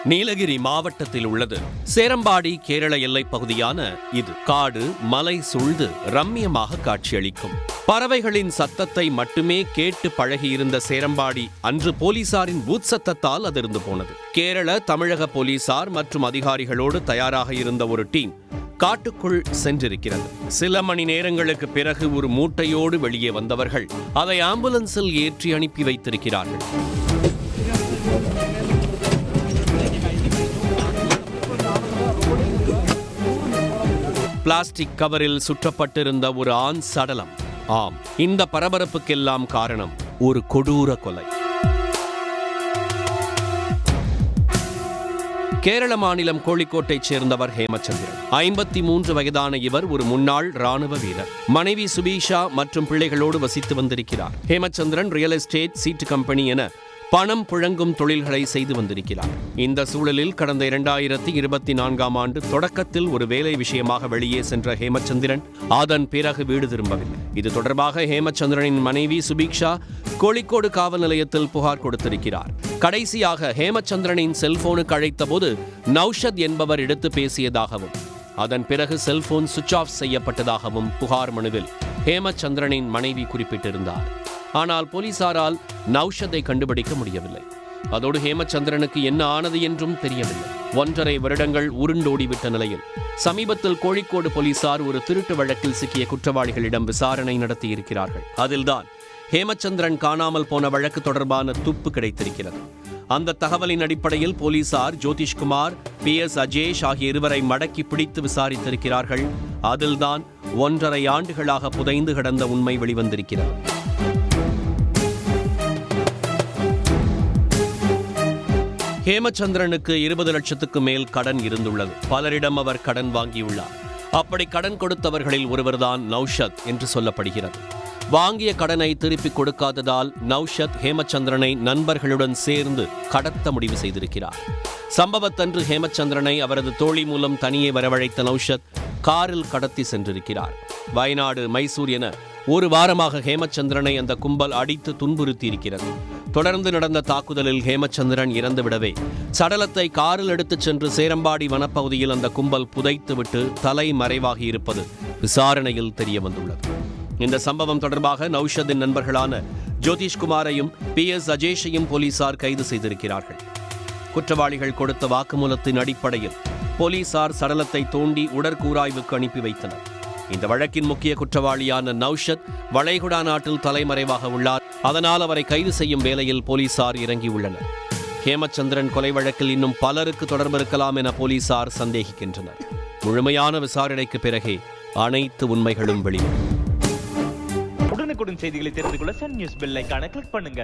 நீலகிரி மாவட்டத்தில் உள்ளது சேரம்பாடி கேரள எல்லைப் பகுதியான இது காடு மலை சூழ்ந்து ரம்மியமாக காட்சியளிக்கும். பறவைகளின் சத்தத்தை மட்டுமே கேட்டு பழகியிருந்த சேரம்பாடி அன்று போலீசாரின் பூத் சத்தத்தால் அதிர்ந்து போனது. கேரள தமிழக போலீசார் மற்றும் அதிகாரிகளோடு தயாராக இருந்த ஒரு டீம் காட்டுக்குள் சென்றிருக்கிறது. சில மணி நேரங்களுக்கு பிறகு ஒரு மூட்டையோடு வெளியே வந்தவர்கள் அதை ஆம்புலன்ஸில் ஏற்றி அனுப்பி வைத்திருக்கிறார்கள். பிளாஸ்டிக் கவரில் சுற்றப்பட்டிருந்த ஒரு ஆண் சடலம். ஆம், இந்த பரபரப்புக்கெல்லாம் காரணம் ஒரு கொடூர கொலை. கேரள மாநிலம் கோழிக்கோட்டைச் சேர்ந்தவர் ஹேமச்சந்திரன். 53 வயதான இவர் ஒரு முன்னாள் ராணுவ வீரர். மனைவி சுபீஷா மற்றும் பிள்ளைகளோடு வசித்து வந்திருக்கிறார். ஹேமச்சந்திரன் ரியல் எஸ்டேட், சீட்டு கம்பெனி என பணம் புழங்கும் தொழில்களை செய்து வந்திருக்கிறார். இந்த சூழலில் கடந்த 2024ஆம் ஆண்டு தொடக்கத்தில் ஒரு வேலை விஷயமாக வெளியே சென்ற ஹேமச்சந்திரன் அதன் பிறகு வீடு திரும்பவில்லை. இது தொடர்பாக ஹேமச்சந்திரனின் மனைவி சுபீக்ஷா கோழிக்கோடு காவல் நிலையத்தில் புகார் கொடுத்திருக்கிறார். கடைசியாக ஹேமச்சந்திரனின் செல்போனுக்கு அழைத்த போது நௌஷத் என்பவர் எடுத்து பேசியதாகவும் அதன் பிறகு செல்போன் சுவிட்ச் ஆஃப் செய்யப்பட்டதாகவும் புகார் மனுவில் ஹேமச்சந்திரனின் மனைவி குறிப்பிட்டிருந்தார். ஆனால் போலீசாரால் நௌஷத்தை கண்டுபிடிக்க முடியவில்லை. அதோடு ஹேமச்சந்திரனுக்கு என்ன ஆனது என்றும் தெரியவில்லை. 1.5 வருடங்கள் உருண்டோடிவிட்ட நிலையில் சமீபத்தில் கோழிக்கோடு போலீசார் ஒரு திருட்டு வழக்கில் சிக்கிய குற்றவாளிகளிடம் விசாரணை நடத்தியிருக்கிறார்கள். அதில்தான் ஹேமச்சந்திரன் காணாமல் போன வழக்கு தொடர்பான துப்பு கிடைத்திருக்கிறது. அந்த தகவலின் அடிப்படையில் போலீசார் ஜோதிஷ்குமார், PS அஜேஷ் ஆகிய இருவரை மடக்கி பிடித்து விசாரித்திருக்கிறார்கள். அதில்தான் 1.5 ஆண்டுகளாக புதைந்து கிடந்த உண்மை வெளிவந்திருக்கிறது. ஹேமச்சந்திரனுக்கு 20 லட்சத்துக்கு மேல் கடன் இருந்துள்ளது. பலரிடம் அவர் கடன் வாங்கியுள்ளார். அப்படி கடன் கொடுத்தவர்களில் ஒருவர்தான் நௌஷத் என்று சொல்லப்படுகிறது. வாங்கிய கடனை திருப்பிக் கொடுக்காததால் நௌஷத் ஹேமச்சந்திரனை நண்பர்களுடன் சேர்ந்து கடத்த முடிவு செய்திருக்கிறார். சம்பவத்தன்று ஹேமச்சந்திரனை அவரது தோழி மூலம் தனியே வரவழைத்த நௌஷத் காரில் கடத்தி சென்றிருக்கிறார். வயநாடு, மைசூர் என ஒரு வாரமாக ஹேமச்சந்திரனை அந்த கும்பல் அடித்து துன்புறுத்தி இருக்கிறது. தொடர்ந்து நடந்த தாக்குதலில் ஹேமச்சந்திரன் இறந்துவிடவே சடலத்தை காரில் எடுத்துச் சென்று சேரம்பாடி வனப்பகுதியில் அந்த கும்பல் புதைத்துவிட்டு தலை மறைவாகி இருப்பது விசாரணையில் தெரிய வந்துள்ளது. இந்த சம்பவம் தொடர்பாக நௌஷத்தின் நண்பர்களான ஜோதிஷ்குமாரையும் PS அஜேஷையும் போலீசார் கைது செய்திருக்கிறார்கள். குற்றவாளிகள் கொடுத்த வாக்குமூலத்தின் அடிப்படையில் போலீசார் சடலத்தை தோண்டி உடற்கூராய்வுக்கு அனுப்பி வைத்தனர். இந்த வழக்கின் முக்கிய குற்றவாளியான நௌஷத் வளைகுடா நாட்டில் தலைமறைவாக உள்ளார். அதனால் அவரை கைது செய்யும் வேளையில் போலீசார் இறங்கியுள்ளனர். ஹேமச்சந்திரன் கொலை வழக்கில் இன்னும் பலருக்கு தொடர்பு இருக்கலாம் என போலீசார் சந்தேகிக்கின்றனர். முழுமையான விசாரணைக்கு பிறகே அனைத்து உண்மைகளும் வெளிவரும். உடனுக்குடன் செய்திகளை தெரிந்து கொள்ள சன் நியூஸ் பெல் ஐகானை கிளிக் பண்ணுங்க.